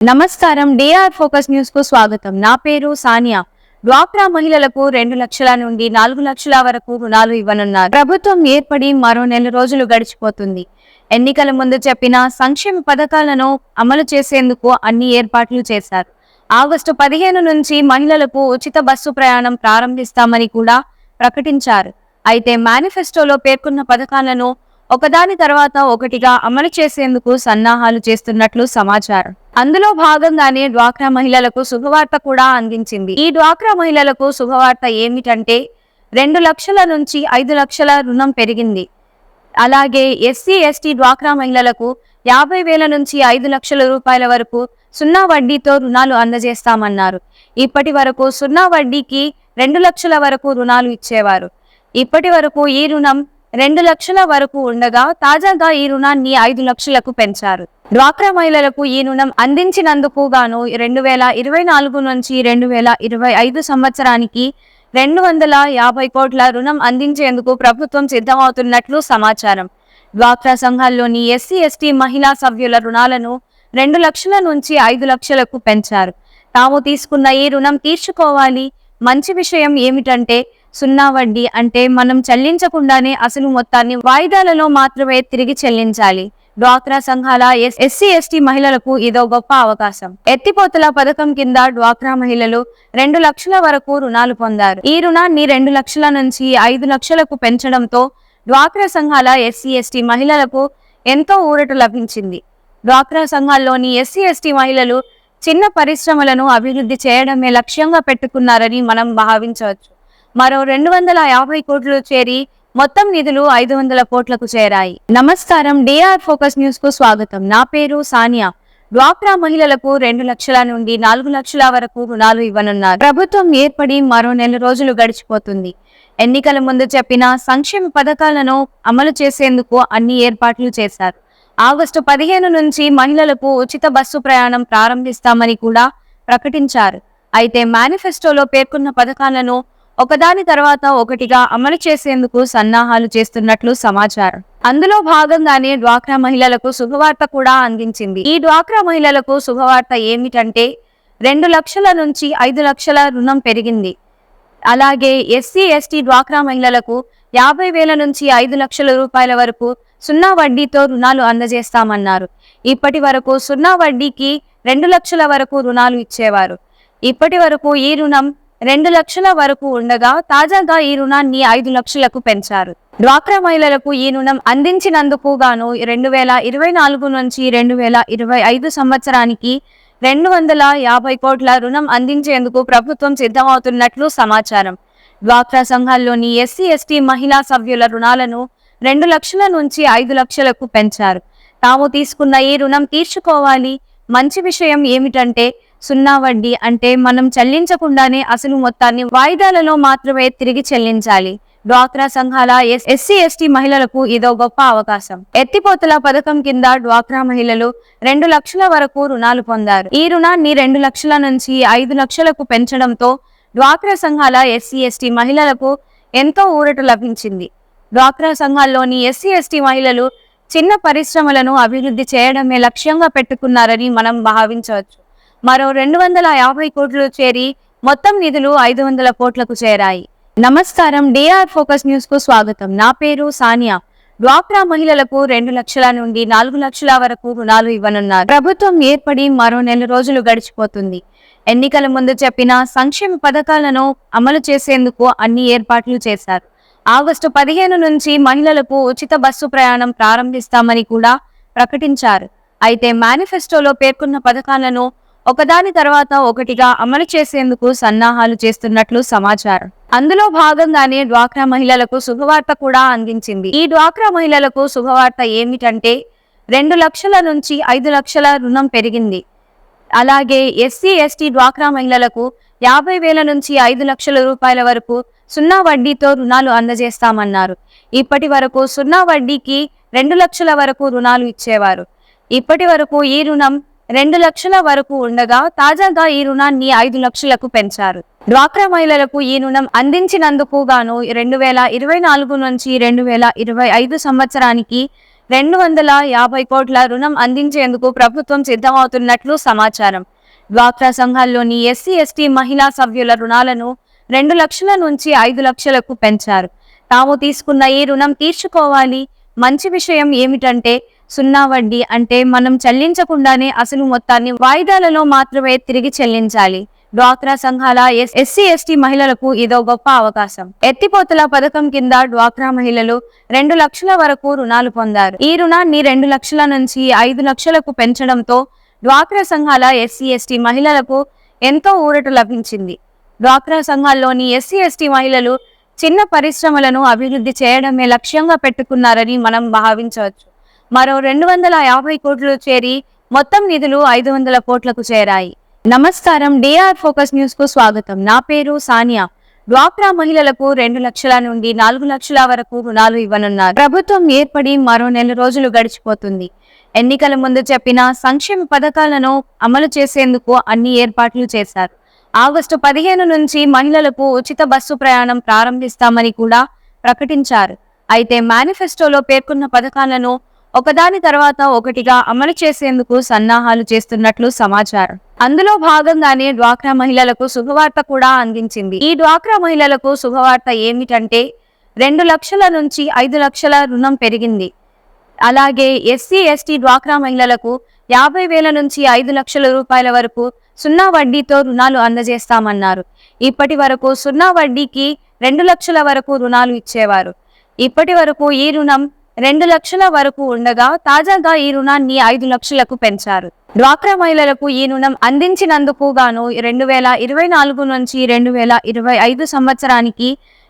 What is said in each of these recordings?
నమస్కారం. DR focus news కు స్వాగతం. నా పేరు సానియా. డ్వాక్రా మహిళలకు 2 లక్షల నుండి 4 లక్షల వరకు రుణాలు ఇవ్వనున్నారు. ప్రభుత్వం ఏర్పడి మరో నెల రోజులు గడిచిపోతుంది. ఎన్నికల ముందు చెప్పిన సంక్షేమ పథకాలను అమలు చేసేందుకు అన్ని ఏర్పాట్లు చేశారు. ఆగస్టు 15 నుంచి మహిళలకు ఉచిత బస్సు ప్రయాణం ప్రారంభిస్తామని కూడా ప్రకటించారు. అయితే మేనిఫెస్టోలో పేర్కొన్న పథకాలను ఒకదాని తర్వాత ఒకటిగా అమలు చేసేందుకు సన్నాహాలు చేస్తున్నట్లు సమాచారం. అందులో భాగంగానే డ్వాక్రా మహిళలకు శుభవార్త కూడా అందించింది. ఈ డ్వాక్రా మహిళలకు శుభవార్త ఏమిటంటే 2 లక్షల నుంచి 5 లక్షల రుణం పెరిగింది. అలాగే ఎస్సీ ఎస్టీ డ్వాక్రా మహిళలకు 50,000 నుంచి 5 లక్షల రూపాయల వరకు 0 వడ్డీతో రుణాలు అందజేస్తామన్నారు. ఇప్పటి వరకు 0 వడ్డీకి 2 లక్షల వరకు రుణాలు ఇచ్చేవారు. ఇప్పటి వరకు ఈ రుణం 2 లక్షల వరకు ఉండగా తాజాగా ఈ రుణాన్ని 5 లక్షలకు పెంచారు. డ్వాక్రా మహిళలకు ఈ రుణం అందించినందుకు గాను 2024 నుంచి 2025 సంవత్సరానికి 250 కోట్ల రుణం అందించేందుకు ప్రభుత్వం సిద్ధమవుతున్నట్లు సమాచారం. డ్వాక్రా సంఘాల్లోని ఎస్సీ ఎస్టీ మహిళా సభ్యుల రుణాలను 2 లక్షల నుంచి 5 లక్షలకు పెంచారు. తాము తీసుకున్న ఈ రుణం తీర్చుకోవాలి. మంచి విషయం ఏమిటంటే 0 వడ్డీ అంటే మనం చెల్లించకుండానే అసలు మొత్తాన్ని వాయిదాలలో మాత్రమే తిరిగి చెల్లించాలి. డ్వాక్రా సంఘాల ఎస్సీ ఎస్టీ మహిళలకు ఇదో గొప్ప అవకాశం. ఎత్తిపోతల పథకం కింద డ్వాక్రా మహిళలు 2 లక్షల వరకు రుణాలు పొందారు. ఈ రుణాన్ని 2 లక్షల నుంచి 5 లక్షలకు పెంచడంతో డ్వాక్రా సంఘాల ఎస్సీ ఎస్టీ మహిళలకు ఎంతో ఊరట లభించింది. డ్వాక్రా సంఘాల్లోని ఎస్సీ ఎస్టీ మహిళలు చిన్న పరిశ్రమలను అభివృద్ధి చేయడమే లక్ష్యంగా పెట్టుకున్నారని మనం భావించవచ్చు. మరో 250 కోట్లు చేరి మొత్తం నిధులు 500 కోట్లకు చేరాయి. నమస్కారం. డిఆర్ ఫోకస్ న్యూస్ కు స్వాగతం. నా పేరు సానియా. డ్వాక్రా మహిళలకు 2 లక్షల నుండి 4 లక్షల వరకు రుణాలు ఇవ్వనున్నారు. ప్రభుత్వం ఏర్పడి మరో నెల రోజులు గడిచిపోతుంది. ఎన్నికల ముందు చెప్పిన సంక్షేమ పథకాలను అమలు చేసేందుకు అన్ని ఏర్పాట్లు చేశారు. ఆగస్టు 15 నుంచి మహిళలకు ఉచిత బస్సు ప్రయాణం ప్రారంభిస్తామని కూడా ప్రకటించారు. అయితే మేనిఫెస్టోలో పేర్కొన్న పథకాలను ఒకదాని తర్వాత ఒకటిగా అమలు చేసేందుకు సన్నాహాలు చేస్తున్నట్లు సమాచారం. అందులో భాగంగానే డ్వాక్రా మహిళలకు శుభవార్త కూడా అందించింది. ఈ డ్వాక్రా మహిళలకు శుభవార్త ఏమిటంటే 2 లక్షల నుంచి 5 లక్షల రుణం పెరిగింది. అలాగే ఎస్సీ ఎస్టీ డ్వాక్రా మహిళలకు 50,000 నుంచి 5 లక్షల రూపాయల వరకు 0 వడ్డీతో రుణాలు అందజేస్తామన్నారు. ఇప్పటి వరకు 0 వడ్డీకి 2 లక్షల వరకు రుణాలు ఇచ్చేవారు. ఇప్పటి వరకు ఈ రుణం 2 లక్షల వరకు ఉండగా తాజాగా ఈ రుణాన్ని 5 లక్షలకు పెంచారు. డ్వాక్రా మహిళలకు ఈ రుణం అందించినందుకు గాను 2024 నుంచి 2025 సంవత్సరానికి 250 కోట్ల రుణం అందించేందుకు ప్రభుత్వం సిద్ధమవుతున్నట్లు సమాచారం. డ్వాక్రా సంఘాల్లోని ఎస్సీ ఎస్టీ మహిళా సభ్యుల రుణాలను 2 లక్షల నుంచి 5 లక్షలకు పెంచారు. తాము తీసుకున్న ఈ రుణం తీర్చుకోవాలి. మంచి విషయం ఏమిటంటే 0 వడ్డీ అంటే మనం చెల్లించకుండానే అసలు మొత్తాన్ని వాయిదాలలో మాత్రమే తిరిగి చెల్లించాలి. డ్వాక్రా సంఘాల ఎస్సీ ఎస్టీ మహిళలకు ఇదో గొప్ప అవకాశం. ఎత్తిపోతల పథకం కింద డ్వాక్రా మహిళలు 2 లక్షల వరకు రుణాలు పొందారు. ఈ రుణాన్ని 2 లక్షల నుంచి 5 లక్షలకు పెంచడంతో డ్వాక్రా సంఘాల ఎస్సీ ఎస్టీ మహిళలకు ఎంతో ఊరట లభించింది. డ్వాక్రా సంఘాల్లోని ఎస్సీ ఎస్టీ మహిళలు చిన్న పరిశ్రమలను అభివృద్ధి చేయడమే లక్ష్యంగా పెట్టుకున్నారని మనం భావించవచ్చు. మరో 250 కోట్లు చేరి మొత్తం నిధులు 500 కోట్లకు చేరాయి. నమస్కారం. డిఆర్ ఫోకస్ న్యూస్ కు స్వాగతం. నా పేరు సానియా. డ్వాక్రా మహిళలకు 2 లక్షల నుండి 4 లక్షల వరకు రుణాలు ఇవ్వనున్నారు. ప్రభుత్వం ఏర్పడి మరో నెల రోజులు గడిచిపోతుంది. ఎన్నికల ముందు చెప్పిన సంక్షేమ పథకాలను అమలు చేసేందుకు అన్ని ఏర్పాట్లు చేశారు. ఆగస్టు 15 నుంచి మహిళలకు ఉచిత బస్సు ప్రయాణం ప్రారంభిస్తామని కూడా ప్రకటించారు. అయితే మేనిఫెస్టోలో పేర్కొన్న పథకాలను ఒకదాని తర్వాత ఒకటిగా అమలు చేసేందుకు సన్నాహాలు చేస్తున్నట్లు సమాచారం. అందులో భాగంగానే డ్వాక్రా మహిళలకు శుభవార్త కూడా అందించింది. ఈ డ్వాక్రా మహిళలకు శుభవార్త ఏమిటంటే 2 లక్షల నుంచి 5 లక్షల రుణం పెరిగింది. అలాగే ఎస్సీ ఎస్టీ డ్వాక్రా మహిళలకు 50,000 నుంచి 5 లక్షల రూపాయల వరకు 0 వడ్డీతో రుణాలు అందజేస్తామన్నారు. ఇప్పటి వరకు 0 వడ్డీకి 2 లక్షల వరకు రుణాలు ఇచ్చేవారు. ఇప్పటి వరకు ఈ రుణం 2 లక్షల వరకు ఉండగా తాజాగా ఈ రుణాన్ని 5 లక్షలకు పెంచారు. డ్వాక్రా మహిళలకు ఈ రుణం అందించినందుకు గాను 2024 నుంచి 2025 సంవత్సరానికి 250 కోట్ల రుణం అందించేందుకు ప్రభుత్వం సిద్ధమవుతున్నట్లు సమాచారం. డ్వాక్రా సంఘాల్లోని ఎస్సీ ఎస్టీ మహిళా సభ్యుల రుణాలను 2 లక్షల నుంచి 5 లక్షలకు పెంచారు. తాము తీసుకున్న ఈ రుణం తీర్చుకోవాలి. మంచి విషయం ఏమిటంటే సున్నా వడ్డీ, అంటే మనం చెల్లించకుండానే అసలు మొత్తాన్ని వాయిదాలలో మాత్రమే తిరిగి చెల్లించాలి. డ్వాక్రా సంఘాల ఎస్సీ ఎస్టీ మహిళలకు ఇదో గొప్ప అవకాశం. ఎత్తిపోతల పథకం కింద డ్వాక్రా మహిళలు 2 లక్షల వరకు రుణాలు పొందారు. ఈ రుణాన్ని 2 లక్షల నుంచి 5 లక్షలకు పెంచడంతో డ్వాక్రా సంఘాల ఎస్సీ ఎస్టీ మహిళలకు ఎంతో ఊరట లభించింది. డ్వాక్రా సంఘాల్లోని ఎస్సీ ఎస్టీ మహిళలు చిన్న పరిశ్రమలను అభివృద్ధి చేయడమే లక్ష్యంగా పెట్టుకున్నారని మనం భావించవచ్చు. మరో 250 కోట్లు చేరి మొత్తం నిధులు 500 కోట్లకు చేరాయి. నమస్కారం, డిఆర్ ఫోకస్ న్యూస్ కు స్వాగతం. నా పేరు సానియా. డ్వాక్రా మహిళలకు 2 లక్షల నుండి 4 లక్షల వరకు రుణాలు ఇవ్వనున్నారు. ప్రభుత్వం ఏర్పడి మరో నెల రోజులు గడిచిపోతుంది. ఎన్నికల ముందు చెప్పిన సంక్షేమ పథకాలను అమలు చేసేందుకు అన్ని ఏర్పాట్లు చేశారు. ఆగస్టు 15 నుంచి మహిళలకు ఉచిత బస్సు ప్రయాణం ప్రారంభిస్తామని కూడా ప్రకటించారు. అయితే మేనిఫెస్టోలో పేర్కొన్న పథకాలను ఒకదాని తర్వాత ఒకటిగా అమలు చేసేందుకు సన్నాహాలు చేస్తున్నట్లు సమాచారం. అందులో భాగంగానే డ్వాక్రా మహిళలకు శుభవార్త కూడా అందించింది. ఈ డ్వాక్రా మహిళలకు శుభవార్త ఏమిటంటే 2 లక్షల నుంచి 5 లక్షల రుణం పెరిగింది. అలాగే ఎస్సీ ఎస్టీ డ్వాక్రా మహిళలకు 50,000 నుంచి 5 లక్షల రూపాయల వరకు సున్నా వడ్డీతో రుణాలు అందజేస్తామన్నారు. ఇప్పటి వరకు సున్నా వడ్డీకి 2 లక్షల వరకు రుణాలు ఇచ్చేవారు. ఇప్పటి వరకు ఈ రుణం 2 లక్షల వరకు ఉండగా తాజాగా ఈ రుణాన్ని 5 లక్షలకు పెంచారు. డ్వాక్రా మహిళలకు ఈ రుణం అందించినందుకు గాను 2024 నుంచి 2025 సంవత్సరానికి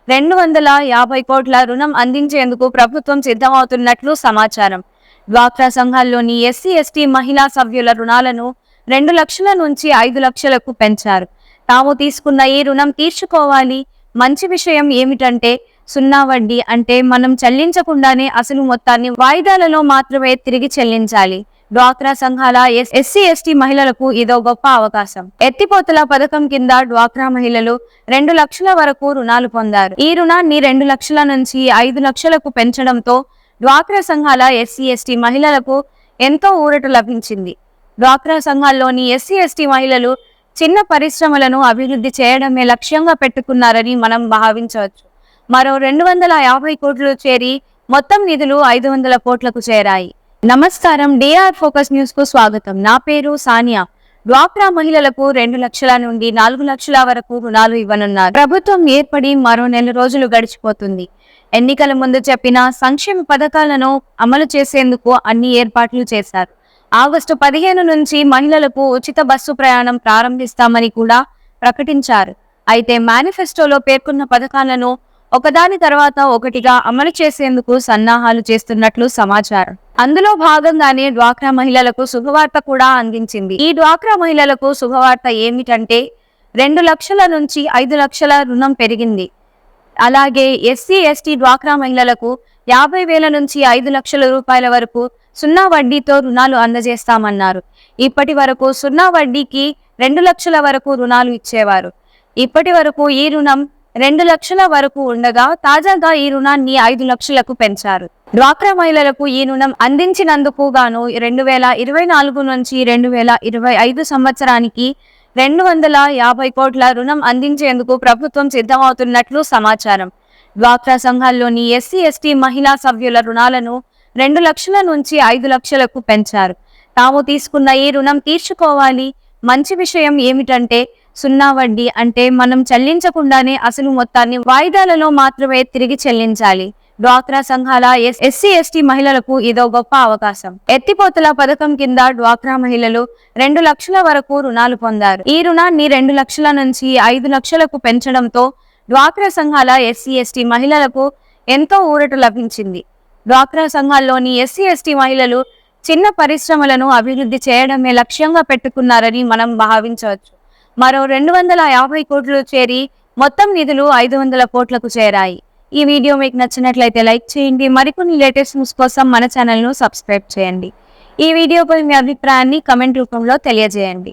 250 కోట్ల రుణం అందించేందుకు ప్రభుత్వం సిద్ధమవుతున్నట్లు సమాచారం. డ్వాక్రా సంఘాల్లోని ఎస్సీ ఎస్టీ మహిళా సభ్యుల రుణాలను 2 లక్షల నుంచి 5 లక్షలకు పెంచారు. తాము తీసుకున్న ఈ రుణం తీర్చుకోవాలి. మంచి విషయం ఏమిటంటే సున్నా వడ్డీ, అంటే మనం చెల్లించకుండానే అసలు మొత్తాన్ని వాయిదాలలో మాత్రమే తిరిగి చెల్లించాలి. డ్వాక్రా సంఘాల ఎస్సీ ఎస్టీ మహిళలకు ఇదో గొప్ప అవకాశం. ఎత్తిపోతల పథకం కింద డ్వాక్రా మహిళలు 2 లక్షల వరకు రుణాలు పొందారు. ఈ రుణాన్ని 2 లక్షల నుంచి 5 లక్షలకు పెంచడంతో డ్వాక్రా సంఘాల ఎస్సీ ఎస్టీ మహిళలకు ఎంతో ఊరట లభించింది. డ్వాక్రా సంఘాల్లోని ఎస్సీ ఎస్టీ మహిళలు చిన్న పరిశ్రమలను అభివృద్ధి చేయడమే లక్ష్యంగా పెట్టుకున్నారని మనం భావించవచ్చు. మరో 250 కోట్లు చేరి మొత్తం నిధులు 500 కోట్లకు చేరాయి. నమస్కారం, డిఆర్ ఫోకస్ న్యూస్ కు స్వాగతం. నా పేరు సానియా. డ్వాక్రా మహిళలకు 2 లక్షల నుండి 4 లక్షల వరకు రుణాలు ఇవ్వనున్నారు. ప్రభుత్వం ఏర్పడి మరో నెల రోజులు గడిచిపోతుంది. ఎన్నికల ముందు చెప్పిన సంక్షేమ పథకాలను అమలు చేసేందుకు అన్ని ఏర్పాట్లు చేశారు. ఆగస్టు 15 నుంచి మహిళలకు ఉచిత బస్సు ప్రయాణం ప్రారంభిస్తామని కూడా ప్రకటించారు. అయితే మేనిఫెస్టోలో పేర్కొన్న పథకాలను ఒకదాని తర్వాత ఒకటిగా అమలు చేసేందుకు సన్నాహాలు చేస్తున్నట్లు సమాచారం. అందులో భాగంగానే డ్వాక్రా మహిళలకు శుభవార్త కూడా అందించింది. ఈ డ్వాక్రా మహిళలకు శుభవార్త ఏమిటంటే 2 లక్షల నుంచి 5 లక్షల రుణం పెరిగింది. అలాగే ఎస్సీ ఎస్టీ డ్వాక్రా మహిళలకు 50,000 నుంచి 5 లక్షల రూపాయల వరకు సున్నా వడ్డీతో రుణాలు అందజేస్తామన్నారు. ఇప్పటి వరకు సున్నా వడ్డీకి 2 లక్షల వరకు రుణాలు ఇచ్చేవారు. ఇప్పటి వరకు ఈ రుణం 2 లక్షల వరకు ఉండగా తాజాగా ఈ రుణాన్ని 5 లక్షలకు పెంచారు. డ్వాక్రా మహిళలకు ఈ రుణం అందించినందుకు గాను 2024 నుంచి 2025 సంవత్సరానికి 250 కోట్ల రుణం అందించేందుకు ప్రభుత్వం సిద్ధమవుతున్నట్లు సమాచారం. డ్వాక్రా సంఘాల్లోని ఎస్సీ ఎస్టీ మహిళా సభ్యుల రుణాలను 2 లక్షల నుంచి 5 లక్షలకు పెంచారు. తాము తీసుకున్న ఈ రుణం తీర్చుకోవాలి. మంచి విషయం ఏమిటంటే సున్నా వడ్డీ, అంటే మనం చెల్లించకుండానే అసలు మొత్తాన్ని వాయిదాలలో మాత్రమే తిరిగి చెల్లించాలి. డ్వాక్రా సంఘాల ఎస్సీ ఎస్టీ మహిళలకు ఇదో గొప్ప అవకాశం. ఎత్తిపోతల పథకం కింద డ్వాక్రా మహిళలు 2 లక్షల వరకు రుణాలు పొందారు. ఈ రుణాన్ని 2 లక్షల నుంచి 5 లక్షలకు పెంచడంతో డ్వాక్రా సంఘాల ఎస్సీ ఎస్టీ మహిళలకు ఎంతో ఊరట లభించింది. డ్వాక్రా సంఘాల్లోని ఎస్సీ ఎస్టీ మహిళలు చిన్న పరిశ్రమలను అభివృద్ధి చేయడమే లక్ష్యంగా పెట్టుకున్నారని మనం భావించవచ్చు. మరో 250 కోట్లు చేరి మొత్తం నిధులు 500 కోట్లకు చేరాయి. ఈ వీడియో మీకు నచ్చినట్లయితే లైక్ చేయండి. మరికొన్ని లేటెస్ట్ న్యూస్ కోసం మన ఛానల్ను సబ్స్క్రైబ్ చేయండి. ఈ వీడియోపై మీ అభిప్రాయాన్ని కమెంట్ రూపంలో తెలియజేయండి.